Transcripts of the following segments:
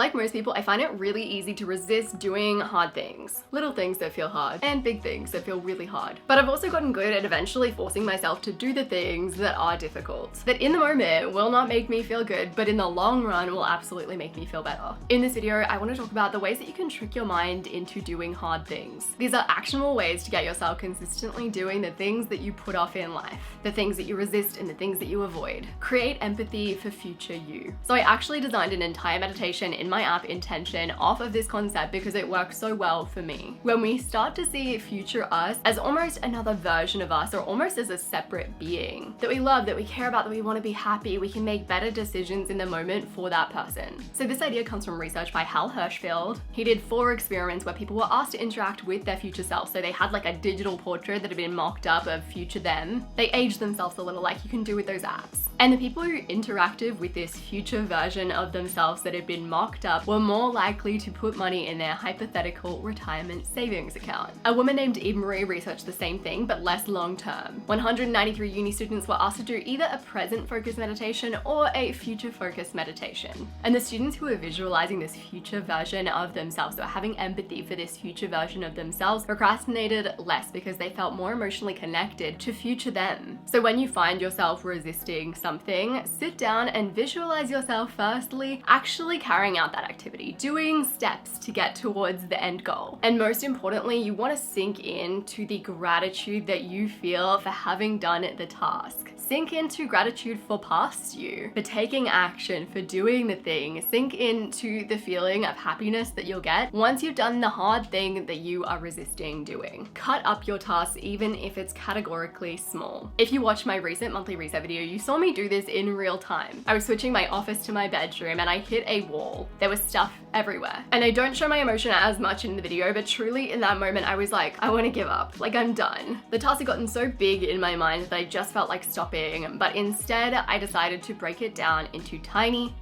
Like most people, I find it really easy to resist doing hard things. Little things that feel hard and big things that feel really hard. But I've also gotten good at eventually forcing myself to do the things that are difficult. That in the moment will not make me feel good, but in the long run will absolutely make me feel better. In this video, I want to talk about the ways that you can trick your mind into doing hard things. These are actionable ways to get yourself consistently doing the things that you put off in life, the things that you resist and the things that you avoid. Create empathy for future you. So I actually designed an entire meditation in my app Intention off of this concept because it works so well for me. When we start to see future us as almost another version of us, or almost as a separate being that we love, that we care about, that we want to be happy, we can make better decisions in the moment for that person. So this idea comes from research by Hal Hershfield. He did 4 experiments where people were asked to interact with their future self. So they had like a digital portrait that had been mocked up of future them. They aged themselves a little, like you can do with those apps. And the people who interacted with this future version of themselves that had been mocked up were more likely to put money in their hypothetical retirement savings account. A woman named Eve Marie researched the same thing, but less long term. 193 uni students were asked to do either a present focused meditation or a future focused meditation. And the students who were visualizing this future version of themselves, or having empathy for this future version of themselves, procrastinated less because they felt more emotionally connected to future them. So when you find yourself resisting something, sit down and visualize yourself firstly actually carrying out that activity, doing steps to get towards the end goal. And most importantly, you want to sink into the gratitude that you feel for having done the task. Sink into gratitude for past you, for taking action, for doing the thing. Sink into the feeling of happiness that you'll get once you've done the hard thing that you are resisting doing. Cut up your tasks even if it's categorically small. If you watched my recent monthly reset video, you saw me do this in real time. I was switching my office to my bedroom and I hit a wall. There was stuff everywhere. And I don't show my emotion as much in the video, but truly in that moment I was like, I want to give up. Like, I'm done. The task had gotten so big in my mind that I just felt like stopping, but instead I decided to break it down into tiny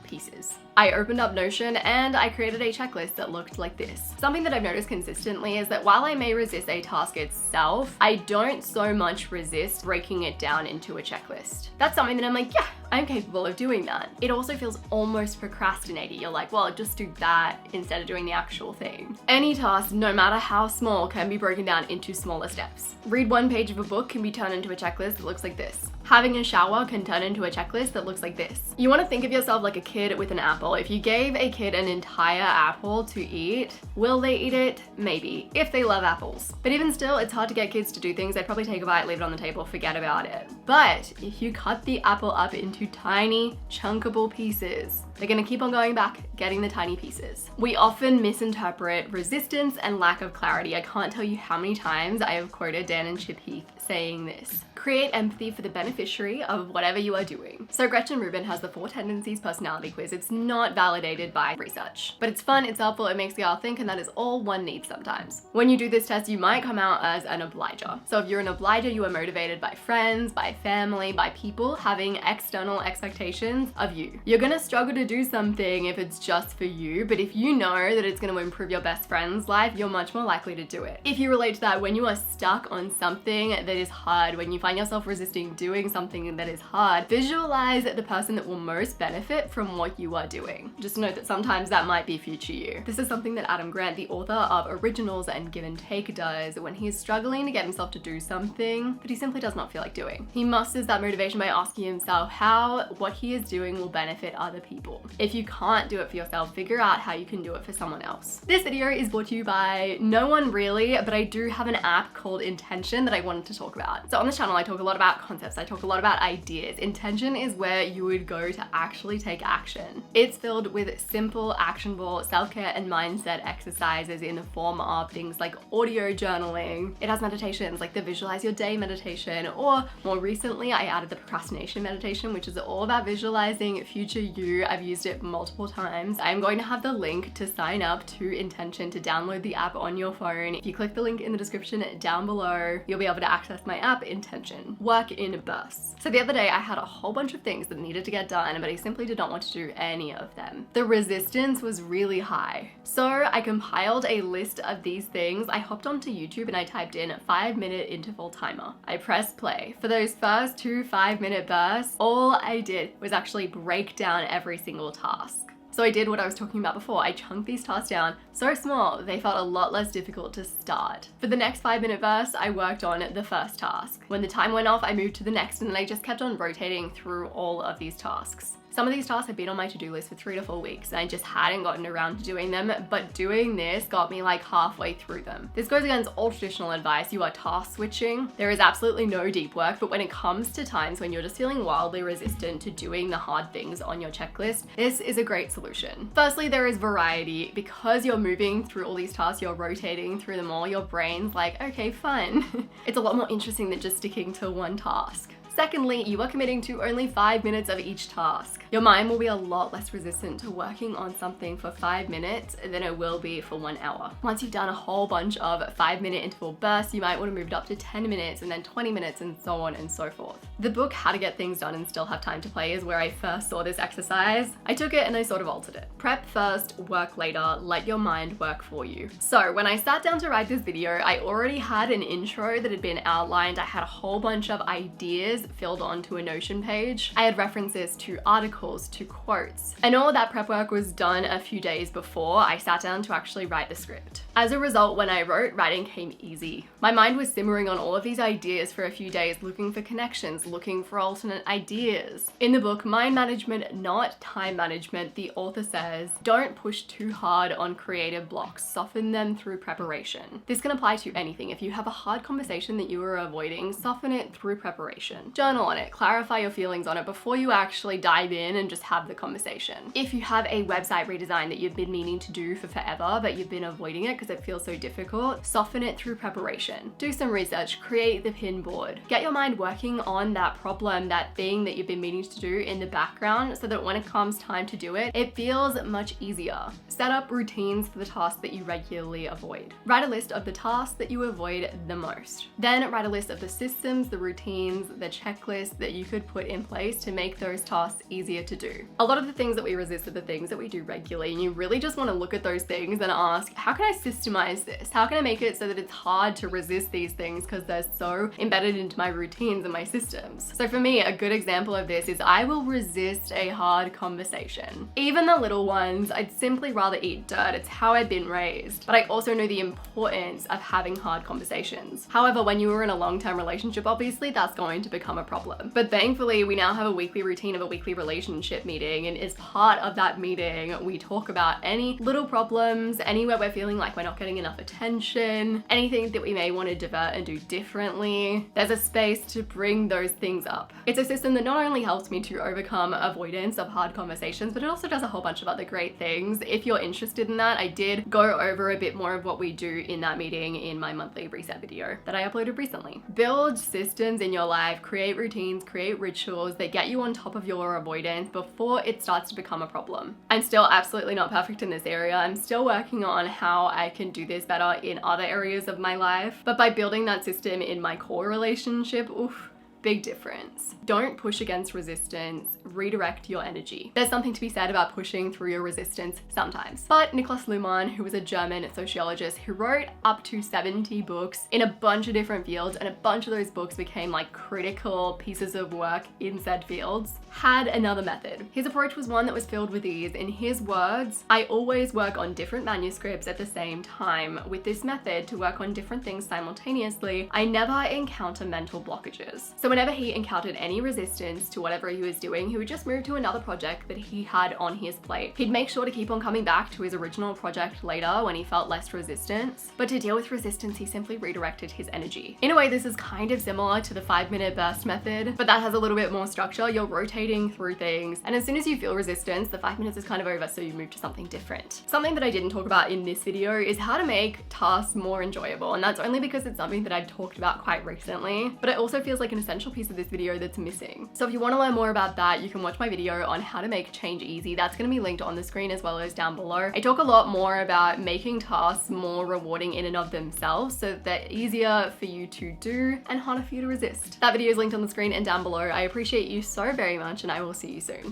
pieces. I opened up Notion and I created a checklist that looked like this. Something that I've noticed consistently is that while I may resist a task itself, I don't so much resist breaking it down into a checklist. That's something that I'm like, yeah, I'm capable of doing that. It also feels almost procrastinating. You're like, well, I'll just do that instead of doing the actual thing. Any task, no matter how small, can be broken down into smaller steps. Read one page of a book can be turned into a checklist that looks like this. Having a shower can turn into a checklist that looks like this. You want to think of yourself like a kid with an apple. If you gave a kid an entire apple to eat, will they eat it? Maybe, if they love apples. But even still, it's hard to get kids to do things. They'd probably take a bite, leave it on the table, forget about it. But if you cut the apple up into tiny, chunkable pieces, they're gonna keep on going back, getting the tiny pieces. We often misinterpret resistance and lack of clarity. I can't tell you how many times I have quoted Dan and Chip Heath saying this. Create empathy for the beneficiary of whatever you are doing. So Gretchen Rubin has the 4 Tendencies personality quiz. It's not validated by research, but it's fun, it's helpful, it makes the girl think, and that is all one needs sometimes. When you do this test, you might come out as an obliger. So if you're an obliger, you are motivated by friends, by family, by people having external expectations of you. You're gonna struggle to do something if it's just for you, but if you know that it's gonna improve your best friend's life, you're much more likely to do it. If you relate to that, when you are stuck on something that is hard, when you find yourself resisting doing something that is hard, visualize the person that will most benefit from what you are doing. Just note that sometimes that might be future you. This is something that Adam Grant, the author of Originals and Give and Take, does when he is struggling to get himself to do something that he simply does not feel like doing. He musters that motivation by asking himself how what he is doing will benefit other people. If you can't do it for yourself, figure out how you can do it for someone else. This video is brought to you by no one really, but I do have an app called Intention that I wanted to talk about. So on this channel, I talk a lot about concepts. I talk a lot about ideas. Intention is where you would go to actually take action. It's filled with simple, actionable self-care and mindset exercises in the form of things like audio journaling. It has meditations like the Visualize Your Day meditation, or more recently, I added the procrastination meditation, which is all about visualizing future you. I've used it multiple times. I'm going to have the link to sign up to Intention to download the app on your phone. If you click the link in the description down below, you'll be able to access my app, Intention. Work in bursts. So the other day I had a whole bunch of things that needed to get done, but I simply did not want to do any of them. The resistance was really high. So I compiled a list of these things. I hopped onto YouTube and I typed in 5-minute interval timer. I pressed play. For those first 2 5-minute bursts, all I did was actually break down every single task. So I did what I was talking about before. I chunked these tasks down so small they felt a lot less difficult to start. For the next 5-minute burst, I worked on the first task. When the time went off, I moved to the next, and then I just kept on rotating through all of these tasks. Some of these tasks have been on my to-do list for 3 to 4 weeks, and I just hadn't gotten around to doing them, but doing this got me like halfway through them. This goes against all traditional advice. You are task switching. There is absolutely no deep work, but when it comes to times when you're just feeling wildly resistant to doing the hard things on your checklist, this is a great solution. Firstly, there is variety. Because you're moving through all these tasks, you're rotating through them all, your brain's like, okay, fun. It's a lot more interesting than just sticking to one task. Secondly, you are committing to only 5 minutes of each task. Your mind will be a lot less resistant to working on something for 5 minutes than it will be for 1 hour. Once you've done a whole bunch of 5-minute interval bursts, you might want to move it up to 10 minutes and then 20 minutes and so on and so forth. The book How to Get Things Done and Still Have Time to Play is where I first saw this exercise. I took it and I sort of altered it. Prep first, work later, let your mind work for you. So when I sat down to write this video, I already had an intro that had been outlined. I had a whole bunch of ideas filled onto a Notion page. I had references to articles, to quotes, and all of that prep work was done a few days before I sat down to actually write the script. As a result, when I wrote, writing came easy. My mind was simmering on all of these ideas for a few days, looking for connections, looking for alternate ideas. In the book, Mind Management, Not Time Management, the author says, don't push too hard on creative blocks, soften them through preparation. This can apply to anything. If you have a hard conversation that you are avoiding, soften it through preparation. Journal on it, clarify your feelings on it before you actually dive in and just have the conversation. If you have a website redesign that you've been meaning to do for forever, but you've been avoiding it because it feels so difficult, soften it through preparation. Do some research, create the pin board. Get your mind working on that problem, that thing that you've been meaning to do in the background so that when it comes time to do it, it feels much easier. Set up routines for the tasks that you regularly avoid. Write a list of the tasks that you avoid the most. Then write a list of the systems, the routines, the checklists that you could put in place to make those tasks easier to do. A lot of the things that we resist are the things that we do regularly, and you really just want to look at those things and ask, how can I systemize this? How can I make it so that it's hard to resist these things because they're so embedded into my routines and my systems? So for me, a good example of this is I will resist a hard conversation. Even the little ones, I'd simply rather eat dirt. It's how I've been raised. But I also know the importance of having hard conversations. However, when you are in a long-term relationship, obviously that's going to become a problem. But thankfully, we now have a weekly routine of a weekly relationship meeting, and as part of that meeting, we talk about any little problems, anywhere we're feeling like we're not getting enough attention, anything that we may want to divert and do differently. There's a space to bring those things up. It's a system that not only helps me to overcome avoidance of hard conversations, but it also does a whole bunch of other great things. If you're interested in that, I did go over a bit more of what we do in that meeting in my monthly reset video that I uploaded recently. Build systems in your life, create routines, create rituals that get you on top of your avoidance before it starts to become a problem. I'm still absolutely not perfect in this area. I'm still working on how I can do this better in other areas of my life, but by building that system in my core relationship, oof, big difference. Don't push against resistance, redirect your energy. There's something to be said about pushing through your resistance sometimes. But Niklas Luhmann, who was a German sociologist who wrote up to 70 books in a bunch of different fields, and a bunch of those books became like critical pieces of work in said fields, had another method. His approach was one that was filled with ease. In his words, I always work on different manuscripts at the same time. With this method to work on different things simultaneously, I never encounter mental blockages. So whenever he encountered any resistance to whatever he was doing, he would just move to another project that he had on his plate. He'd make sure to keep on coming back to his original project later when he felt less resistance. But to deal with resistance, he simply redirected his energy. In a way, this is kind of similar to the 5-minute burst method, but that has a little bit more structure. You're rotating through things, and as soon as you feel resistance, the 5 minutes is kind of over, so you move to something different. Something that I didn't talk about in this video is how to make tasks more enjoyable, and that's only because it's something that I've talked about quite recently, but it also feels like an essential piece of this video that's missing. So if you want to learn more about that, you can watch my video on how to make change easy. That's going to be linked on the screen as well as down below. I talk a lot more about making tasks more rewarding in and of themselves so that they're easier for you to do and harder for you to resist. That video is linked on the screen and down below. I appreciate you so very much, and I will see you soon.